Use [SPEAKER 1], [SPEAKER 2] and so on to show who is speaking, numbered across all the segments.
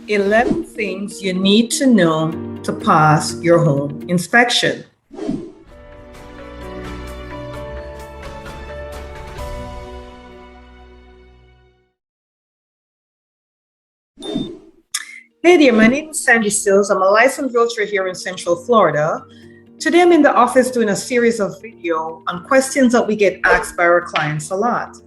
[SPEAKER 1] 11 things you need to know to pass your home inspection. Hey there, my name is Sandy Sills. I'm a licensed realtor here in Central Florida. Today I'm in the office doing a series of video on questions that we get asked by our clients a lot.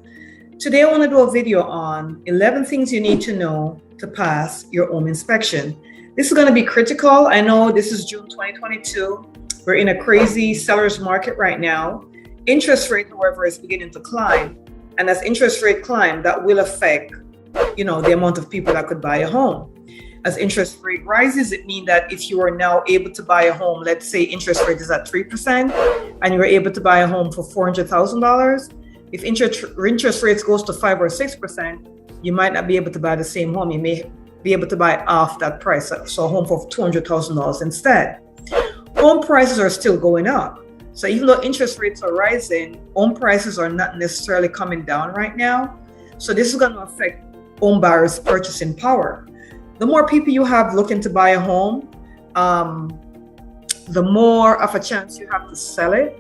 [SPEAKER 1] Today I want to do a video on 11 things you need to know to pass your home inspection. This is going to be critical. I know this is June 2022. We're in a crazy seller's market right now. Interest rate, however, is beginning to climb. And as interest rate climb, that will affect, the amount of people that could buy a home. As interest rate rises, it means that if you are now able to buy a home, let's say interest rate is at 3%, and you're able to buy a home for $400,000, if interest rates goes to 5 or 6%, you might not be able to buy the same home. You may be able to buy off that price, so a home for $200,000 instead. Home prices are still going up. So even though interest rates are rising, home prices are not necessarily coming down right now. So this is going to affect home buyers' purchasing power. The more people you have looking to buy a home, the more of a chance you have to sell it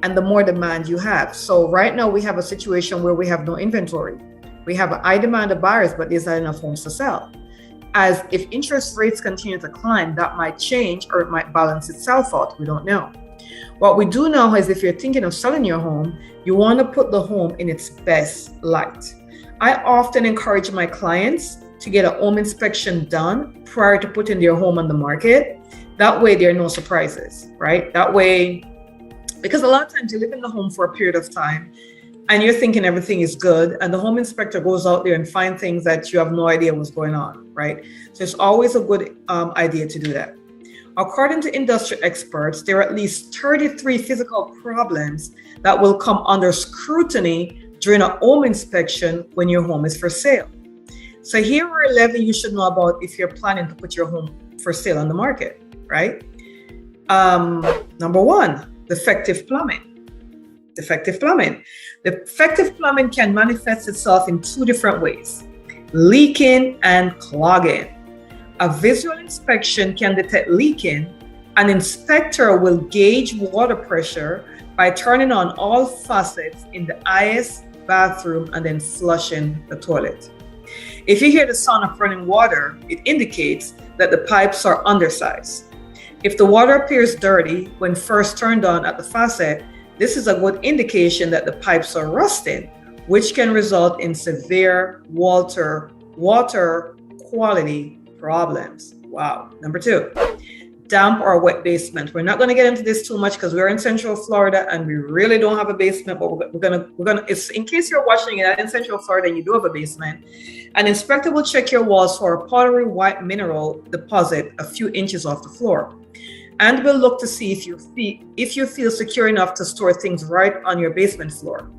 [SPEAKER 1] and the more demand you have. So right now we have a situation where we have no inventory. We have a high demand of buyers, but there's not enough homes to sell. As if interest rates continue to climb, that might change or it might balance itself out. We don't know. What we do know is if you're thinking of selling your home, you want to put the home in its best light. I often encourage my clients to get a home inspection done prior to putting their home on the market. That way there are no surprises, right? That way, because a lot of times you live in the home for a period of time and you're thinking everything is good and the home inspector goes out there and finds things that you have no idea what's going on, right? So it's always a good idea to do that. According to industry experts, there are at least 33 physical problems that will come under scrutiny during a home inspection when your home is for sale. So here are 11 you should know about if you're planning to put your home for sale on the market, right? Number one, defective plumbing. Defective plumbing. Defective plumbing can manifest itself in two different ways: leaking and clogging. A visual inspection can detect leaking. An inspector will gauge water pressure by turning on all faucets in the highest bathroom and then flushing the toilet. If you hear the sound of running water, it indicates that the pipes are undersized. If the water appears dirty when first turned on at the faucet, this is a good indication that the pipes are rusting, which can result in severe water quality problems. Wow. Number two, damp or wet basement. We're not going to get into this too much because we're in Central Florida and we really don't have a basement, but we're gonna it's, in case you're watching it in Central Florida and you do have a basement, an inspector will check your walls for a powdery white mineral deposit a few inches off the floor, and will look to see if you feel secure enough to store things right on your basement floor.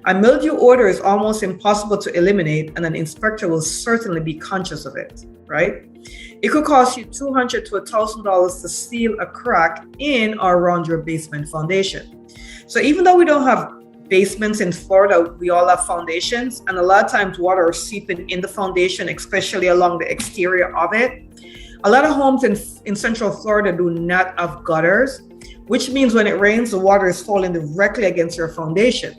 [SPEAKER 1] A mildew odor is almost impossible to eliminate, and an inspector will certainly be conscious of it, right? It could cost you $200 to $1,000 to seal a crack in or around your basement foundation. So even though we don't have basements in Florida, we all have foundations, and a lot of times water is seeping in the foundation, especially along the exterior of it. A lot of homes in Central Florida do not have gutters, which means when it rains, the water is falling directly against your foundation.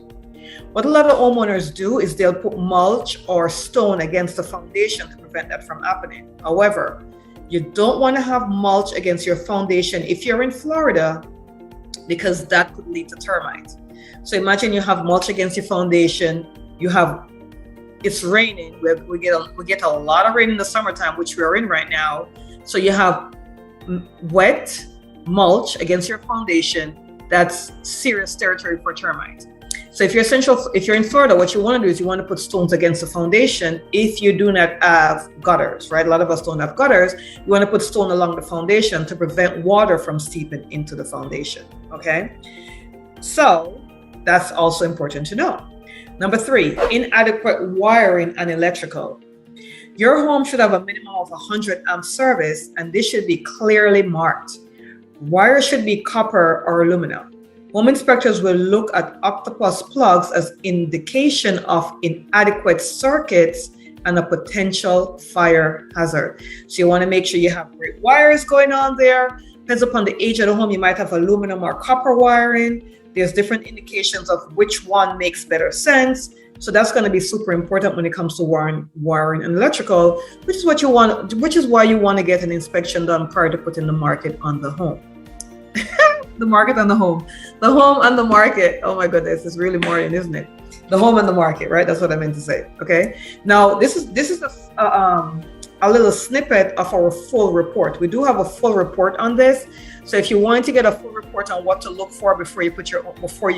[SPEAKER 1] What a lot of homeowners do is they'll put mulch or stone against the foundation to prevent that from happening. However, you don't want to have mulch against your foundation if you're in Florida, because that could lead to termites. So imagine you have mulch against your foundation, it's raining, we get a lot of rain in the summertime, which we're in right now. So you have wet mulch against your foundation. That's serious territory for termites. So if you're in Florida, what you want to do is you want to put stones against the foundation if you do not have gutters, right? A lot of us don't have gutters. You want to put stone along the foundation to prevent water from seeping into the foundation, okay? So that's also important to know. Number three, inadequate wiring and electrical. Your home should have a minimum of 100 amp service, and this should be clearly marked. Wire should be copper or aluminum. Home inspectors will look at octopus plugs as indication of inadequate circuits and a potential fire hazard. So you want to make sure you have great wires going on there. Depends upon the age of the home, you might have aluminum or copper wiring. There's different indications of which one makes better sense. So that's going to be super important when it comes to wiring and electrical, which is what you want, which is why you want to get an inspection done prior to putting the market on the home. The market on the home. The home and the market. Oh my goodness, it's really morning, isn't it? The home and the market, right? That's what I meant to say. Okay. Now this is a little snippet of our full report. We do have a full report on this. So if you want to get a full report on what to look for before you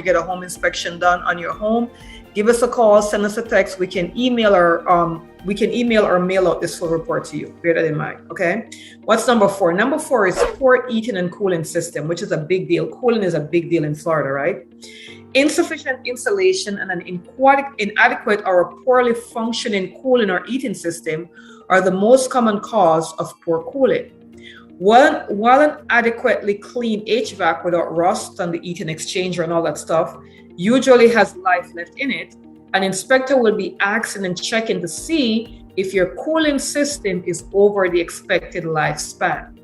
[SPEAKER 1] get a home inspection done on your home, give us a call, send us a text. We can email or mail out this full report to you. Bear that in mind. Okay. What's number 4? Number 4 is poor heating and cooling system, which is a big deal. Cooling is a big deal in Florida, right? Insufficient insulation and an inadequate or a poorly functioning cooling or heating system are the most common cause of poor cooling. While an adequately clean HVAC without rust on the heating exchanger and all that stuff usually has life left in it, an inspector will be asking and checking to see if your cooling system is over the expected lifespan.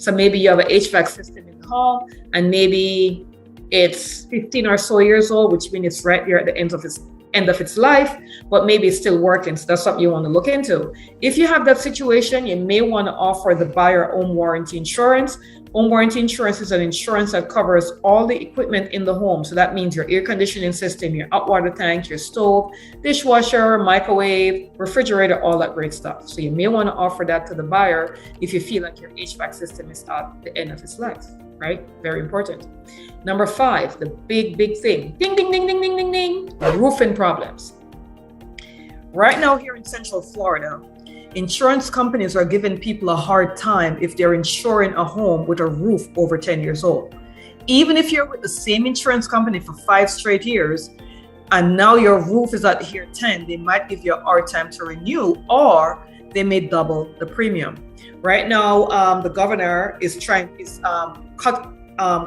[SPEAKER 1] So maybe you have an HVAC system in the home and maybe it's 15 or so years old, which means it's right there at the end of its life, but maybe it's still working. So that's something you want to look into. If you have that situation, you may want to offer the buyer home warranty insurance. Home warranty insurance is an insurance that covers all the equipment in the home. So that means your air conditioning system, your hot water tank, your stove, dishwasher, microwave, refrigerator, all that great stuff. So you may want to offer that to the buyer if you feel like your HVAC system is at the end of its life, right? Very important. Number 5, the big thing. Ding, ding, ding, ding, ding, ding, ding. Roofing problems. Right now here in Central Florida, insurance companies are giving people a hard time if they're insuring a home with a roof over 10 years old. Even if you're with the same insurance company for 5 straight years, and now your roof is at year 10, they might give you a hard time to renew, or they may double the premium. Right now, the governor is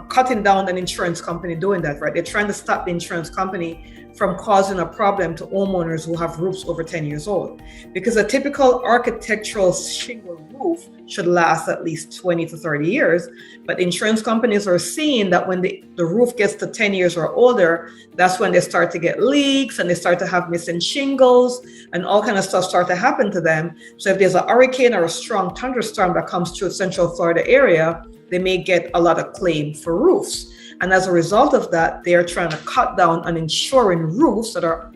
[SPEAKER 1] cutting down an insurance company doing that, right? They're trying to stop the insurance company from causing a problem to homeowners who have roofs over 10 years old. Because a typical architectural shingle roof should last at least 20 to 30 years. But insurance companies are seeing that when the roof gets to 10 years or older, that's when they start to get leaks and they start to have missing shingles and all kind of stuff start to happen to them. So if there's a hurricane or a strong thunderstorm that comes through Central Florida area, they may get a lot of claim for roofs. And as a result of that, they are trying to cut down on insuring roofs that are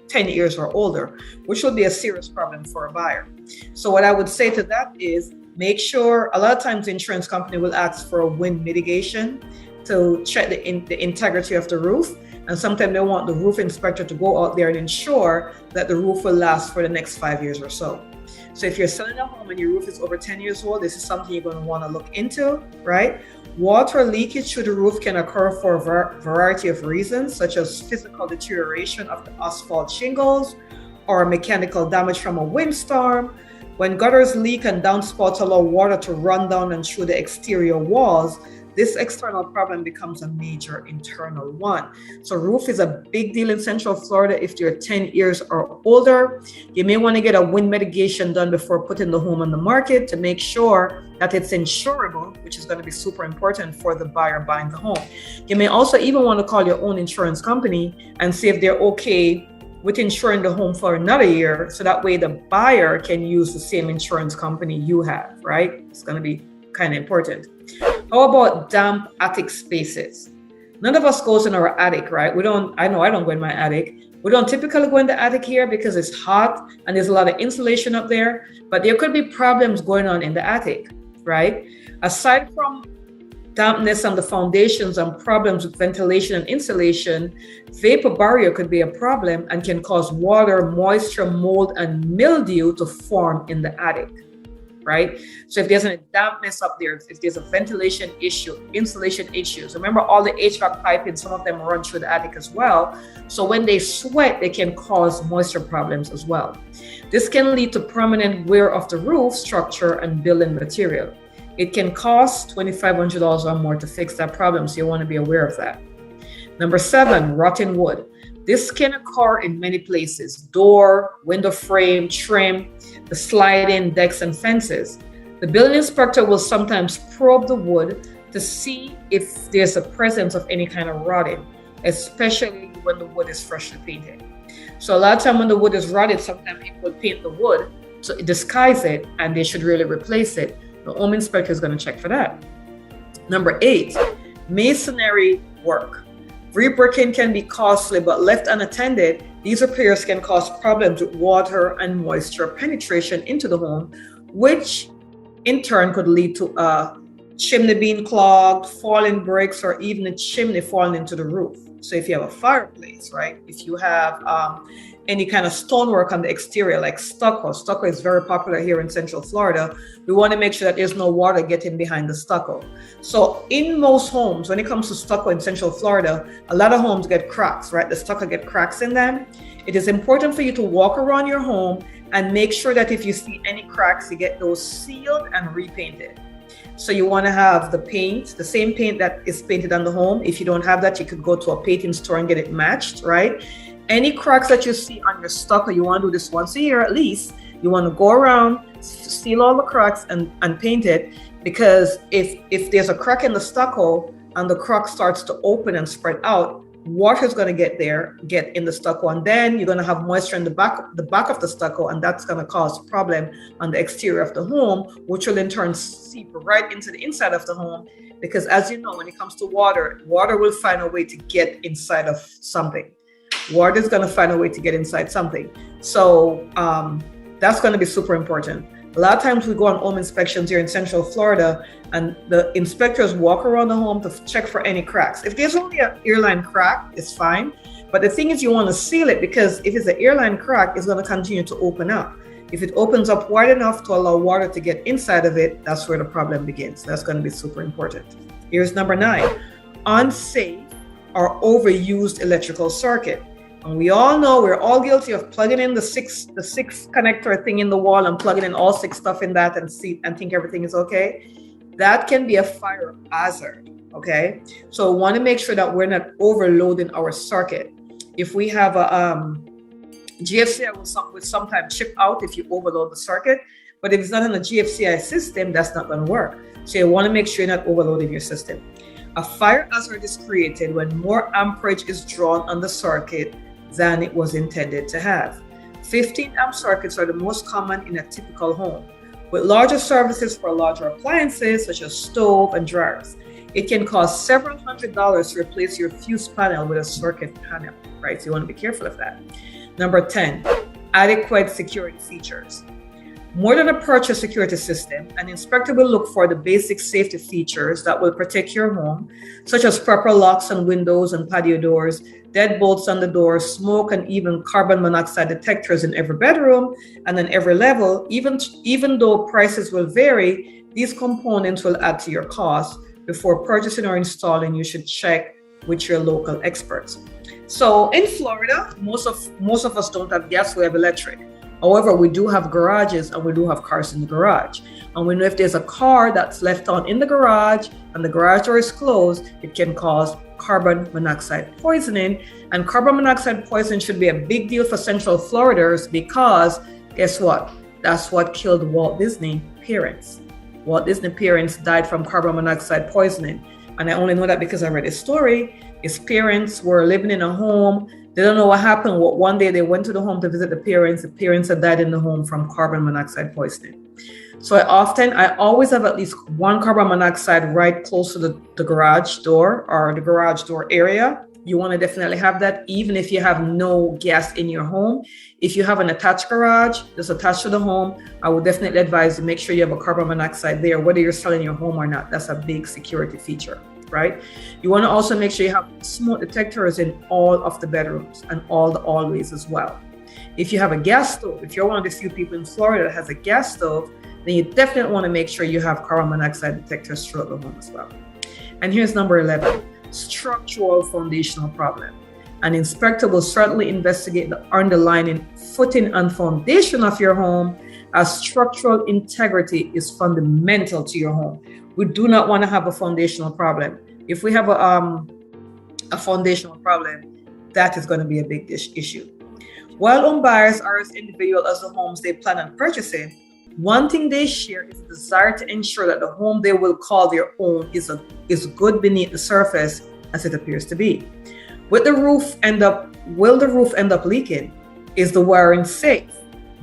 [SPEAKER 1] 10 years or older, which would be a serious problem for a buyer. So what I would say to that is make sure, a lot of times the insurance company will ask for a wind mitigation to check the integrity of the roof. And sometimes they want the roof inspector to go out there and ensure that the roof will last for the next 5 years or so. So if you're selling a home and your roof is over 10 years old, this is something you're going to want to look into, right? Water leakage through the roof can occur for a variety of reasons, such as physical deterioration of the asphalt shingles or mechanical damage from a windstorm. When gutters leak and downspouts allow water to run down and through the exterior walls, this external problem becomes a major internal one. So roof is a big deal in Central Florida if you're 10 years or older. You may want to get a wind mitigation done before putting the home on the market to make sure that it's insurable, which is going to be super important for the buyer buying the home. You may also even want to call your own insurance company and see if they're okay with insuring the home for another year. So that way the buyer can use the same insurance company you have, right? It's going to be kind of important. How about damp attic spaces? None of us goes in our attic, right? I know I don't go in my attic. We don't typically go in the attic here because it's hot and there's a lot of insulation up there, but there could be problems going on in the attic, right? Aside from dampness on the foundations and problems with ventilation and insulation, vapor barrier could be a problem and can cause water, moisture, mold, and mildew to form in the attic. Right? So if there's a dampness up there, if there's a ventilation issue, insulation issues, remember all the HVAC piping, some of them run through the attic as well. So when they sweat, they can cause moisture problems as well. This can lead to permanent wear of the roof structure and building material. It can cost $2,500 or more to fix that problem, so you want to be aware of that. Number 7, rotten wood. This can occur in many places: door, window frame, trim, the sliding decks and fences. The building inspector will sometimes probe the wood to see if there's a presence of any kind of rotting, especially when the wood is freshly painted. So a lot of time when the wood is rotted, sometimes people will paint the wood to disguise it, and they should really replace it. The home inspector is going to check for that. Number 8, masonry work. Rebricking can be costly, but left unattended, these repairs can cause problems with water and moisture penetration into the home, which in turn could lead to a chimney being clogged, falling bricks, or even a chimney falling into the roof. So if you have a fireplace, right? If you have any kind of stonework on the exterior, like stucco is very popular here in Central Florida. We want to make sure that there's no water getting behind the stucco. So in most homes, when it comes to stucco in Central Florida, a lot of homes get cracks, right? The stucco get cracks in them. It is important for you to walk around your home and make sure that if you see any cracks, you get those sealed and repainted. So you want to have the paint, the same paint that is painted on the home. If you don't have that, you could go to a painting store and get it matched, right? Any cracks that you see on your stucco, you want to do this once a year at least. You want to go around, seal all the cracks and paint it, because if there's a crack in the stucco and the crack starts to open and spread out, water is going to get in the stucco, and then you're going to have moisture in the back of the stucco, and that's going to cause a problem on the exterior of the home, which will in turn seep right into the inside of the home. Because as you know, when it comes to water will find a way to get inside of something. Water is going to find a way to get inside something. So that's going to be super important. A lot of times we go on home inspections here in Central Florida, and the inspectors walk around the home to check for any cracks. If there's only an airline crack, it's fine. But the thing is, you want to seal it, because if it's an airline crack, it's going to continue to open up. If it opens up wide enough to allow water to get inside of it, that's where the problem begins. That's going to be super important. Here's number 9, unsafe or overused electrical circuit. And we all know, we're all guilty of plugging in the six connector thing in the wall and plugging in all 6 stuff in that and think everything is okay. That can be a fire hazard, okay? So we want to make sure that we're not overloading our circuit. If we have a GFCI will sometimes chip out if you overload the circuit, but if it's not in a GFCI system, that's not going to work. So you want to make sure you're not overloading your system. A fire hazard is created when more amperage is drawn on the circuit than it was intended to have. 15 amp circuits are the most common in a typical home. With larger services for larger appliances such as stove and dryers, it can cost several $100s to replace your fuse panel with a circuit panel, right? So you want to be careful of that. Number 10, adequate security features. More than a purchase security system, an inspector will look for the basic safety features that will protect your home, such as proper locks on windows and patio doors, deadbolts on the doors, smoke and even carbon monoxide detectors in every bedroom and on every level. Even though prices will vary, these components will add to your cost. Before purchasing or installing, you should check with your local experts. So in Florida, most of us don't have gas, we have electric. However, we do have garages and we do have cars in the garage. And we know if there's a car that's left on in the garage and the garage door is closed, it can cause carbon monoxide poisoning. And carbon monoxide poisoning should be a big deal for Central Floridans, because guess what? That's what killed Walt Disney parents. Walt Disney parents died from carbon monoxide poisoning. And I only know that because I read his story. His parents were living in a home. They don't know what happened. One day they went to the home to visit the parents. The parents had died in the home from carbon monoxide poisoning. So I always have at least one carbon monoxide right close to the garage door or the garage door area. You want to definitely have that, even if you have no gas in your home. If you have an attached garage that's attached to the home, I would definitely advise you make sure you have a carbon monoxide there, whether you're selling your home or not. That's a big security feature, right? You want to also make sure you have smoke detectors in all of the bedrooms and all the hallways as well. If you have a gas stove, if you're one of the few people in Florida that has a gas stove, then you definitely want to make sure you have carbon monoxide detectors throughout the home as well. And here's number 11, structural foundational problem. An inspector will certainly investigate the underlying footing and foundation of your home, as structural integrity is fundamental to your home. We do not want to have a foundational problem. If we have a foundational problem, that is going to be a big issue. While home buyers are as individual as the homes they plan on purchasing, one thing they share is the desire to ensure that the home they will call their own is good beneath the surface as it appears to be. Will the roof end up leaking? Is the wiring safe?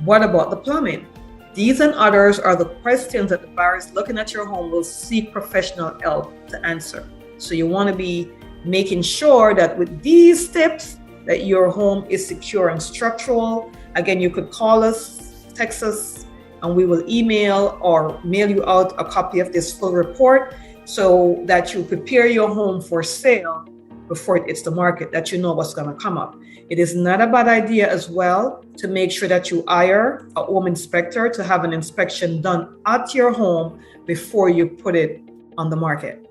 [SPEAKER 1] What about the plumbing? These and others are the questions that the buyers looking at your home will seek professional help to answer. So you want to be making sure that with these tips that your home is secure and structural. Again, you could call us, text us, and we will email or mail you out a copy of this full report so that you prepare your home for sale before it hits the market, that you know what's going to come up. It is not a bad idea as well to make sure that you hire a home inspector to have an inspection done at your home before you put it on the market.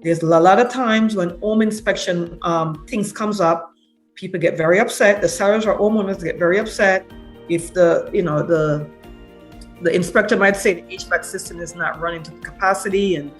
[SPEAKER 1] There's a lot of times when home inspection things comes up, people get very upset. The sellers or homeowners get very upset if the inspector might say the HVAC system is not running to capacity and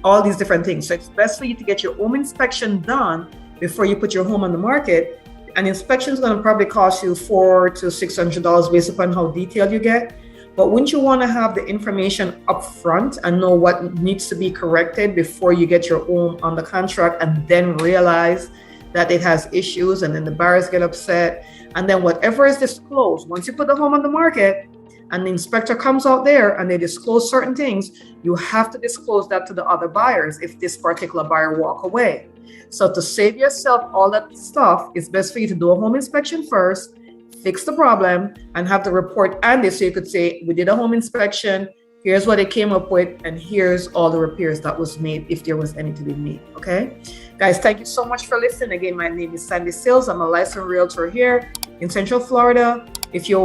[SPEAKER 1] all these different things. So it's best for you to get your home inspection done before you put your home on the market. An inspection is going to probably cost you $400 to $600 based upon how detailed you get. But wouldn't you want to have the information up front and know what needs to be corrected before you get your home on the contract and then realize that it has issues, and then the buyers get upset, and then whatever is disclosed, once you put the home on the market and the inspector comes out there and they disclose certain things, you have to disclose that to the other buyers if this particular buyer walk away. So to save yourself all that stuff, it's best for you to do a home inspection first, fix the problem, and have the report handy so you could say, we did a home inspection, here's what it came up with, and here's all the repairs that was made if there was any to be made. Okay, guys, thank you so much for listening. Again, my name is Sandy Sills. I'm a licensed realtor here in Central Florida. If you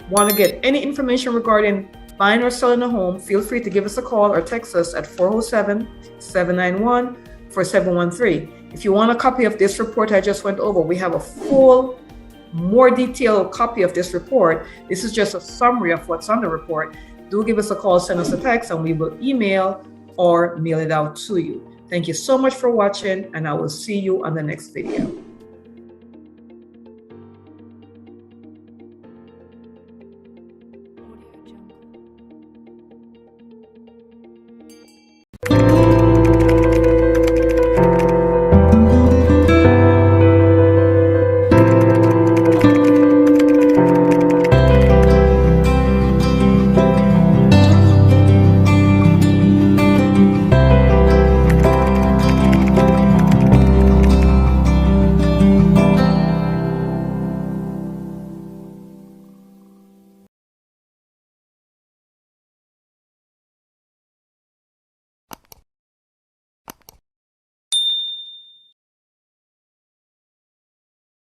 [SPEAKER 1] want to get any information regarding buying or selling a home, feel free to give us a call or text us at 407-791-4713. If you want a copy of this report I just went over, we have a full, more detailed copy of this report. This is just a summary of what's on the report. Do give us a call, send us a text, and we will email or mail it out to you. Thank you so much for watching, and I will see you on the next video.